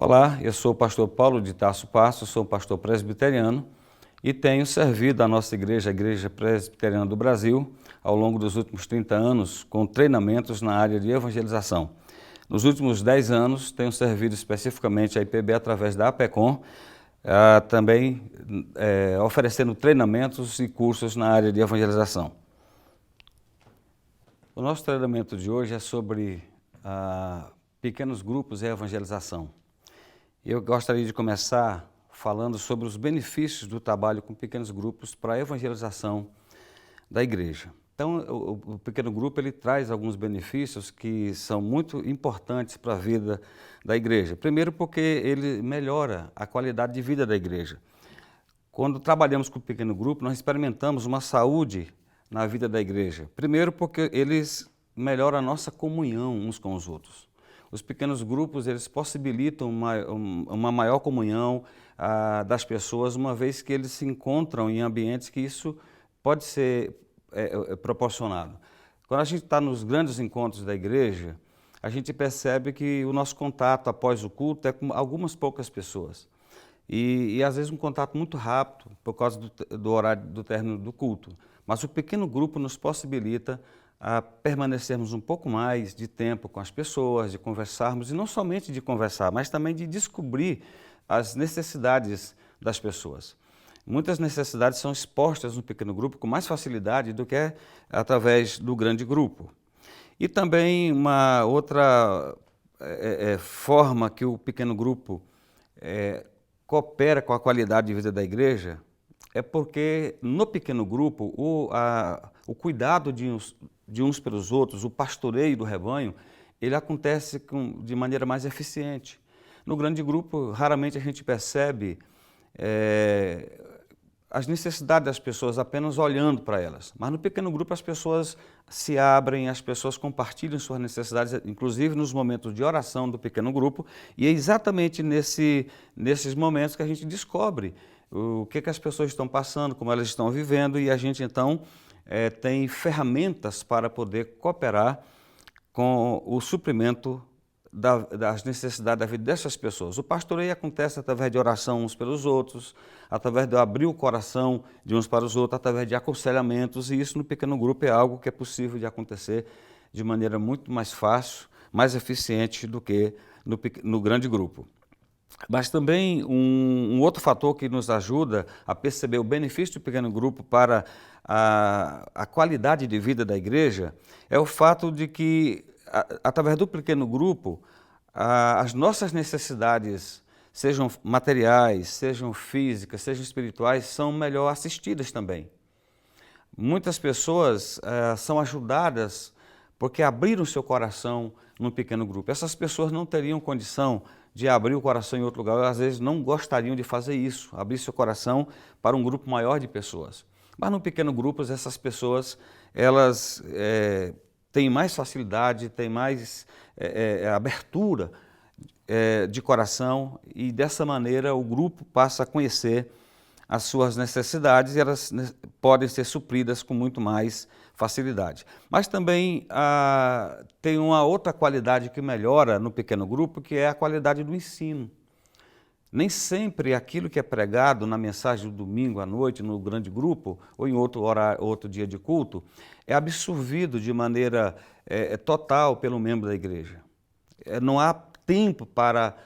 Olá, eu sou o pastor Paulo de Tarso Passo, sou um pastor presbiteriano e tenho servido a nossa igreja, a Igreja Presbiteriana do Brasil, ao longo dos últimos 30 anos com treinamentos na área de evangelização. Nos últimos 10 anos tenho servido especificamente a IPB através da APECOM, também oferecendo treinamentos e cursos na área de evangelização. O nosso treinamento de hoje é sobre pequenos grupos e evangelização. Eu gostaria de começar falando sobre os benefícios do trabalho com pequenos grupos para a evangelização da igreja. Então, o pequeno grupo ele traz alguns benefícios que são muito importantes para a vida da igreja. Primeiro, porque ele melhora a qualidade de vida da igreja. Quando trabalhamos com o pequeno grupo, nós experimentamos uma saúde na vida da igreja. Primeiro, porque eles melhoram a nossa comunhão uns com os outros. Os pequenos grupos eles possibilitam uma maior comunhão das pessoas, uma vez que eles se encontram em ambientes que isso pode ser proporcionado. Quando a gente está nos grandes encontros da igreja, a gente percebe que o nosso contato após o culto é com algumas poucas pessoas. E às vezes um contato muito rápido, por causa do horário do término do culto. Mas o pequeno grupo nos possibilita a permanecermos um pouco mais de tempo com as pessoas, de conversarmos, e não somente de conversar, mas também de descobrir as necessidades das pessoas. Muitas necessidades são expostas no pequeno grupo com mais facilidade do que através do grande grupo. E também uma outra forma que o pequeno grupo coopera com a qualidade de vida da igreja é porque no pequeno grupo o cuidado de uns pelos outros, o pastoreio do rebanho, ele acontece de maneira mais eficiente. No grande grupo, raramente a gente percebe as necessidades das pessoas apenas olhando para elas. Mas no pequeno grupo as pessoas se abrem, as pessoas compartilham suas necessidades, inclusive nos momentos de oração do pequeno grupo, e é exatamente nesses momentos que a gente descobre o que as pessoas estão passando, como elas estão vivendo, e a gente então tem ferramentas para poder cooperar com o suprimento das necessidades da vida dessas pessoas. O pastoreio acontece através de oração uns pelos outros, através de abrir o coração de uns para os outros, através de aconselhamentos, e isso no pequeno grupo é algo que é possível de acontecer de maneira muito mais fácil, mais eficiente do que no grande grupo. Mas também um outro fator que nos ajuda a perceber o benefício do pequeno grupo para a qualidade de vida da igreja é o fato de que, através do pequeno grupo, as nossas necessidades, sejam materiais, sejam físicas, sejam espirituais, são melhor assistidas também. Muitas pessoas são ajudadas porque abriram seu coração num pequeno grupo. Essas pessoas não teriam condição de abrir o coração em outro lugar, às vezes não gostariam de fazer isso, abrir seu coração para um grupo maior de pessoas. Mas no pequeno grupo, essas pessoas, elas têm mais facilidade, têm mais abertura de coração, e dessa maneira o grupo passa a conhecer as suas necessidades e elas podem ser supridas com muito mais facilidade. Mas também tem uma outra qualidade que melhora no pequeno grupo, que é a qualidade do ensino. Nem sempre aquilo que é pregado na mensagem do domingo à noite, no grande grupo, ou em outro dia de culto, é absorvido de maneira total pelo membro da igreja. Não há tempo para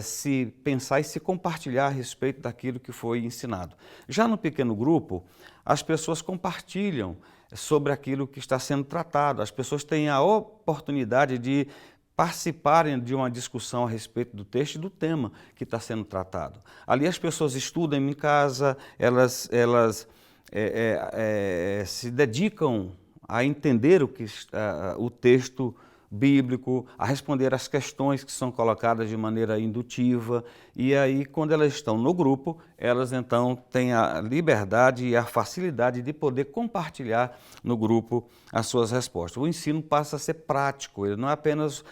se pensar e se compartilhar a respeito daquilo que foi ensinado. Já no pequeno grupo, as pessoas compartilham sobre aquilo que está sendo tratado. As pessoas têm a oportunidade de participarem de uma discussão a respeito do texto e do tema que está sendo tratado. Ali as pessoas estudam em casa, elas se dedicam a entender o texto bíblico, a responder às questões que são colocadas de maneira indutiva, e aí quando elas estão no grupo, elas então têm a liberdade e a facilidade de poder compartilhar no grupo as suas respostas. O ensino passa a ser prático, ele não é apenas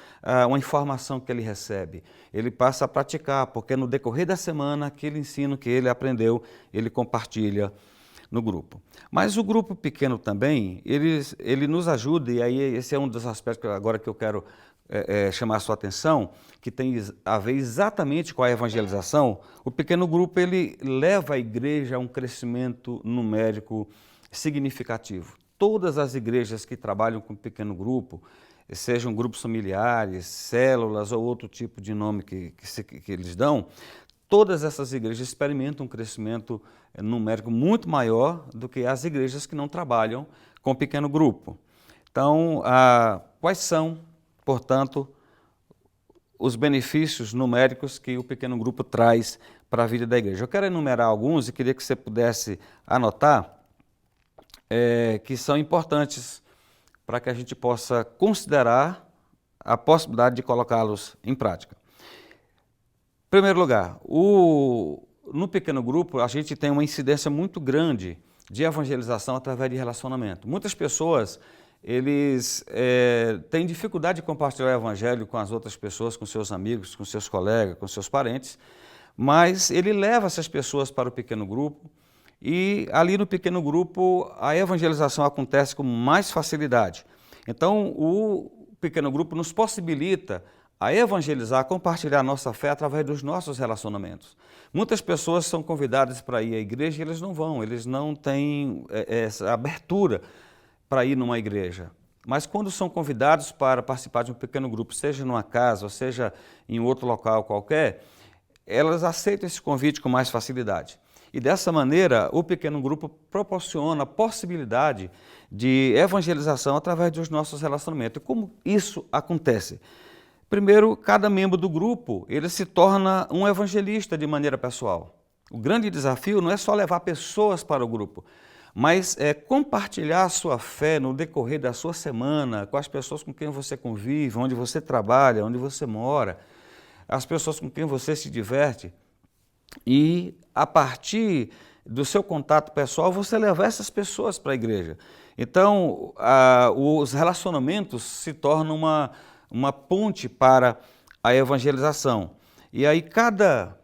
uma informação que ele recebe, ele passa a praticar, porque no decorrer da semana, aquele ensino que ele aprendeu, ele compartilha no grupo. Mas o grupo pequeno também, ele nos ajuda, e aí esse é um dos aspectos agora que eu quero chamar a sua atenção, que tem a ver exatamente com a evangelização. O pequeno grupo ele leva a igreja a um crescimento numérico significativo. Todas as igrejas que trabalham com pequeno grupo, sejam grupos familiares, células ou outro tipo de nome que eles dão, todas essas igrejas experimentam um crescimento numérico muito maior do que as igrejas que não trabalham com pequeno grupo. Então, quais são, portanto, os benefícios numéricos que o pequeno grupo traz para a vida da igreja? Eu quero enumerar alguns e queria que você pudesse anotar, que são importantes para que a gente possa considerar a possibilidade de colocá-los em prática. Em primeiro lugar, no pequeno grupo a gente tem uma incidência muito grande de evangelização através de relacionamento. Muitas pessoas eles têm dificuldade de compartilhar o evangelho com as outras pessoas, com seus amigos, com seus colegas, com seus parentes, mas ele leva essas pessoas para o pequeno grupo e ali no pequeno grupo a evangelização acontece com mais facilidade. Então o pequeno grupo nos possibilita a evangelizar, a compartilhar a nossa fé através dos nossos relacionamentos. Muitas pessoas são convidadas para ir à igreja e eles não vão, eles não têm essa abertura para ir numa igreja. Mas quando são convidados para participar de um pequeno grupo, seja numa casa ou seja em outro local qualquer, elas aceitam esse convite com mais facilidade. E dessa maneira, o pequeno grupo proporciona a possibilidade de evangelização através dos nossos relacionamentos. E como isso acontece? Primeiro, cada membro do grupo ele se torna um evangelista de maneira pessoal. O grande desafio não é só levar pessoas para o grupo, mas é compartilhar a sua fé no decorrer da sua semana, com as pessoas com quem você convive, onde você trabalha, onde você mora, as pessoas com quem você se diverte. E a partir do seu contato pessoal, você levar essas pessoas para a igreja. Então, os relacionamentos se tornam uma ponte para a evangelização. E aí cada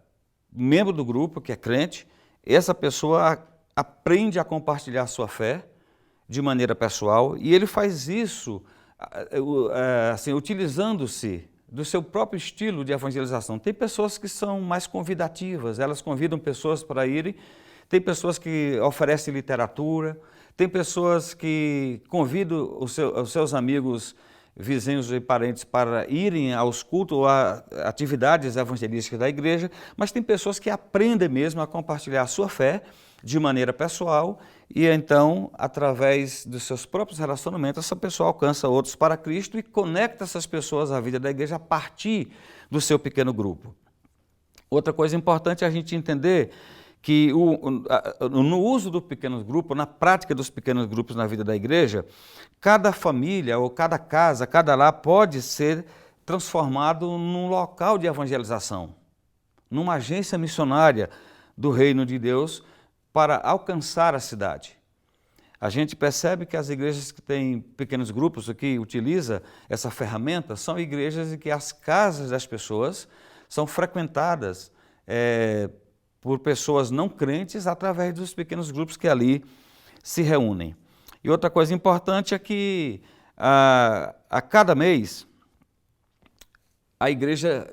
membro do grupo que é crente, essa pessoa aprende a compartilhar a sua fé de maneira pessoal e ele faz isso assim, utilizando-se do seu próprio estilo de evangelização. Tem pessoas que são mais convidativas, elas convidam pessoas para irem, tem pessoas que oferecem literatura, tem pessoas que convidam os seus amigos, vizinhos e parentes para irem aos cultos ou a atividades evangelísticas da igreja, mas tem pessoas que aprendem mesmo a compartilhar a sua fé de maneira pessoal e então, através dos seus próprios relacionamentos, essa pessoa alcança outros para Cristo e conecta essas pessoas à vida da igreja a partir do seu pequeno grupo. Outra coisa importante é a gente entender que no uso do pequeno grupo, na prática dos pequenos grupos na vida da igreja, cada família ou cada casa, cada lar pode ser transformado num local de evangelização, numa agência missionária do reino de Deus para alcançar a cidade. A gente percebe que as igrejas que têm pequenos grupos, que utiliza essa ferramenta, são igrejas em que as casas das pessoas são frequentadas por pessoas não crentes através dos pequenos grupos que ali se reúnem. E outra coisa importante é que a cada mês a igreja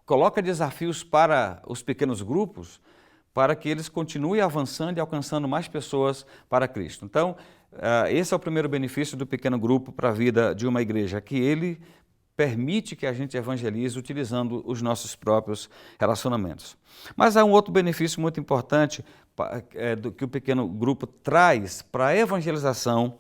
coloca desafios para os pequenos grupos para que eles continuem avançando e alcançando mais pessoas para Cristo. Então, esse é o primeiro benefício do pequeno grupo para a vida de uma igreja, que ele permite que a gente evangelize utilizando os nossos próprios relacionamentos. Mas há um outro benefício muito importante que o pequeno grupo traz para a evangelização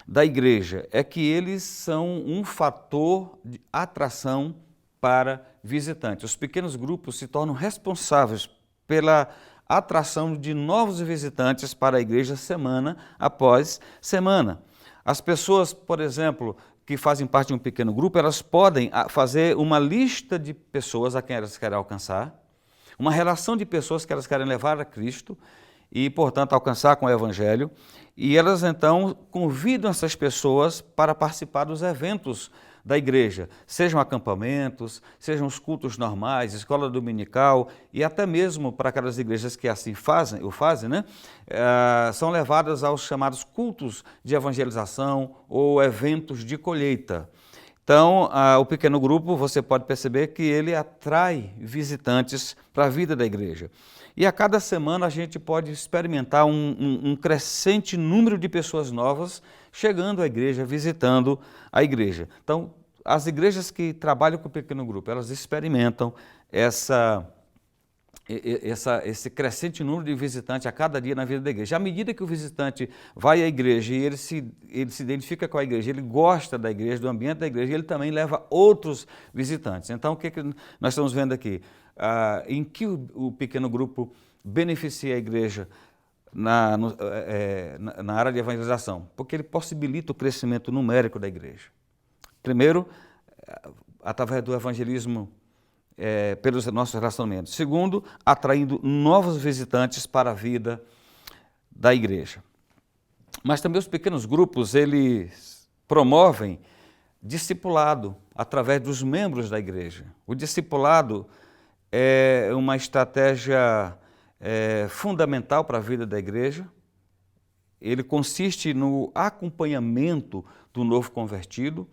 da igreja, é que eles são um fator de atração para visitantes. Os pequenos grupos se tornam responsáveis pela atração de novos visitantes para a igreja semana após semana. As pessoas, por exemplo, que fazem parte de um pequeno grupo, elas podem fazer uma lista de pessoas a quem elas querem alcançar, uma relação de pessoas que elas querem levar a Cristo e, portanto, alcançar com o Evangelho, e elas então convidam essas pessoas para participar dos eventos da igreja, sejam acampamentos, sejam os cultos normais, escola dominical e até mesmo para aquelas igrejas que assim fazem, né? São levadas aos chamados cultos de evangelização ou eventos de colheita. Então, o pequeno grupo, você pode perceber que ele atrai visitantes para a vida da igreja. E a cada semana a gente pode experimentar um crescente número de pessoas novas chegando à igreja, visitando a igreja. Então, as igrejas que trabalham com o pequeno grupo, elas experimentam esse crescente número de visitantes a cada dia na vida da igreja. À medida que o visitante vai à igreja e ele se identifica com a igreja, ele gosta da igreja, do ambiente da igreja, ele também leva outros visitantes. Então, o que nós estamos vendo aqui? Em que o pequeno grupo beneficia a igreja na área de evangelização? Porque ele possibilita o crescimento numérico da igreja. Primeiro, através do evangelismo pelos nossos relacionamentos. Segundo, atraindo novos visitantes para a vida da igreja. Mas também os pequenos grupos, eles promovem discipulado através dos membros da igreja. O discipulado é uma estratégia fundamental para a vida da igreja. Ele consiste no acompanhamento do novo convertido,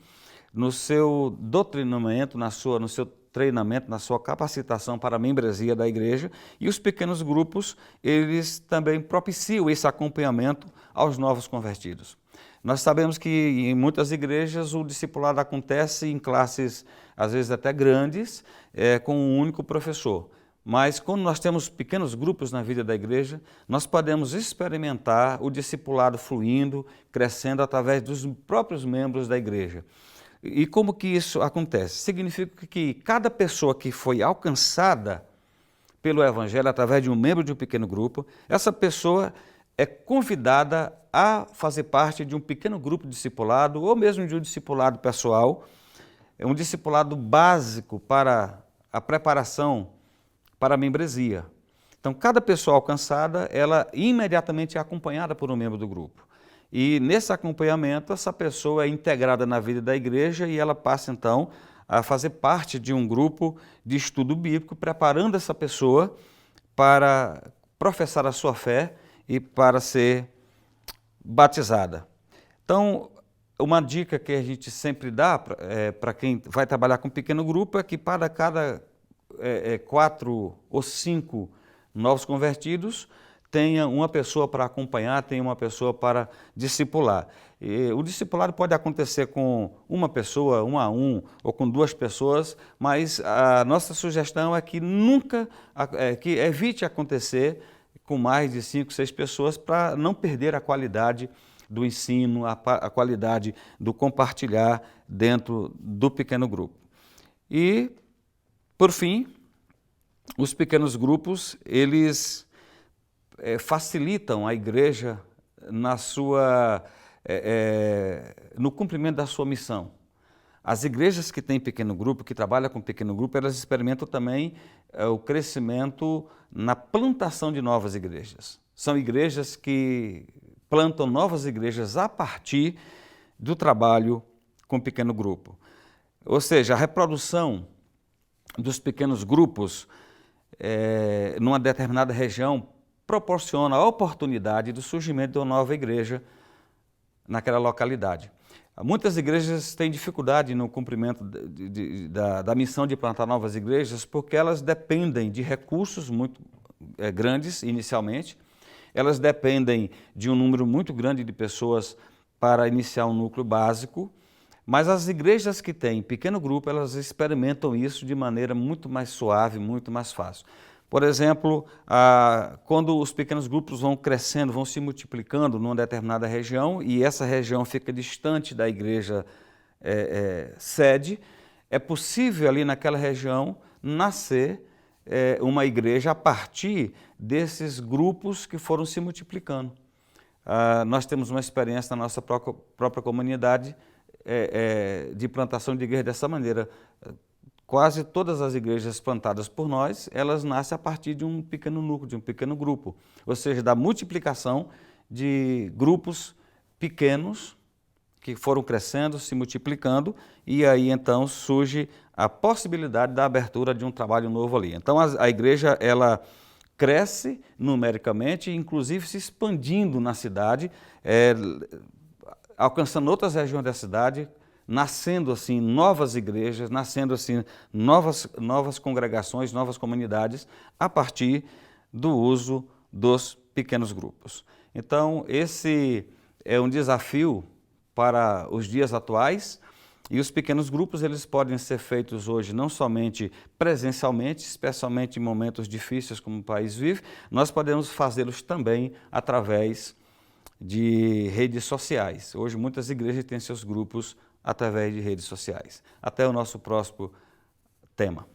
no seu doutrinamento, no seu treinamento, na sua capacitação para a membresia da igreja, e os pequenos grupos, eles também propiciam esse acompanhamento aos novos convertidos. Nós sabemos que em muitas igrejas o discipulado acontece em classes, às vezes até grandes, com um único professor. Mas quando nós temos pequenos grupos na vida da igreja, nós podemos experimentar o discipulado fluindo, crescendo através dos próprios membros da igreja. E como que isso acontece? Significa que cada pessoa que foi alcançada pelo Evangelho através de um membro de um pequeno grupo, essa pessoa é convidada a fazer parte de um pequeno grupo de discipulado ou mesmo de um discipulado pessoal, um discipulado básico para a preparação para a membresia. Então, cada pessoa alcançada, ela imediatamente é acompanhada por um membro do grupo. E nesse acompanhamento, essa pessoa é integrada na vida da igreja e ela passa então a fazer parte de um grupo de estudo bíblico, preparando essa pessoa para professar a sua fé e para ser batizada. Então, uma dica que a gente sempre dá para quem vai trabalhar com pequeno grupo é que para cada 4 ou 5 novos convertidos, tenha uma pessoa para acompanhar, tenha uma pessoa para discipular. E o discipulado pode acontecer com uma pessoa, 1 a 1, ou com 2 pessoas, mas a nossa sugestão é que nunca, que evite acontecer com mais de 5, 6 pessoas para não perder a qualidade do ensino, a qualidade do compartilhar dentro do pequeno grupo. E, por fim, os pequenos grupos, eles facilitam a igreja no cumprimento da sua missão. As igrejas que têm pequeno grupo, que trabalham com pequeno grupo, elas experimentam também o crescimento na plantação de novas igrejas. São igrejas que plantam novas igrejas a partir do trabalho com pequeno grupo. Ou seja, a reprodução dos pequenos grupos numa determinada região proporciona a oportunidade do surgimento de uma nova igreja naquela localidade. Muitas igrejas têm dificuldade no cumprimento da missão de plantar novas igrejas porque elas dependem de recursos muito grandes inicialmente, elas dependem de um número muito grande de pessoas para iniciar um núcleo básico, mas as igrejas que têm pequeno grupo, elas experimentam isso de maneira muito mais suave, muito mais fácil. Por exemplo, quando os pequenos grupos vão crescendo, vão se multiplicando numa determinada região e essa região fica distante da igreja sede, é possível ali naquela região nascer uma igreja a partir desses grupos que foram se multiplicando. Nós temos uma experiência na nossa própria comunidade de plantação de igreja dessa maneira. Quase todas as igrejas plantadas por nós, elas nascem a partir de um pequeno núcleo, de um pequeno grupo. Ou seja, da multiplicação de grupos pequenos que foram crescendo, se multiplicando, e aí então surge a possibilidade da abertura de um trabalho novo ali. Então a igreja, ela cresce numericamente, inclusive se expandindo na cidade, alcançando outras regiões da cidade, nascendo assim novas igrejas, nascendo assim novas congregações, novas comunidades, a partir do uso dos pequenos grupos. Então, esse é um desafio para os dias atuais, e os pequenos grupos eles podem ser feitos hoje não somente presencialmente, especialmente em momentos difíceis como o país vive, nós podemos fazê-los também através de redes sociais. Hoje muitas igrejas têm seus grupos através de redes sociais. Até o nosso próximo tema.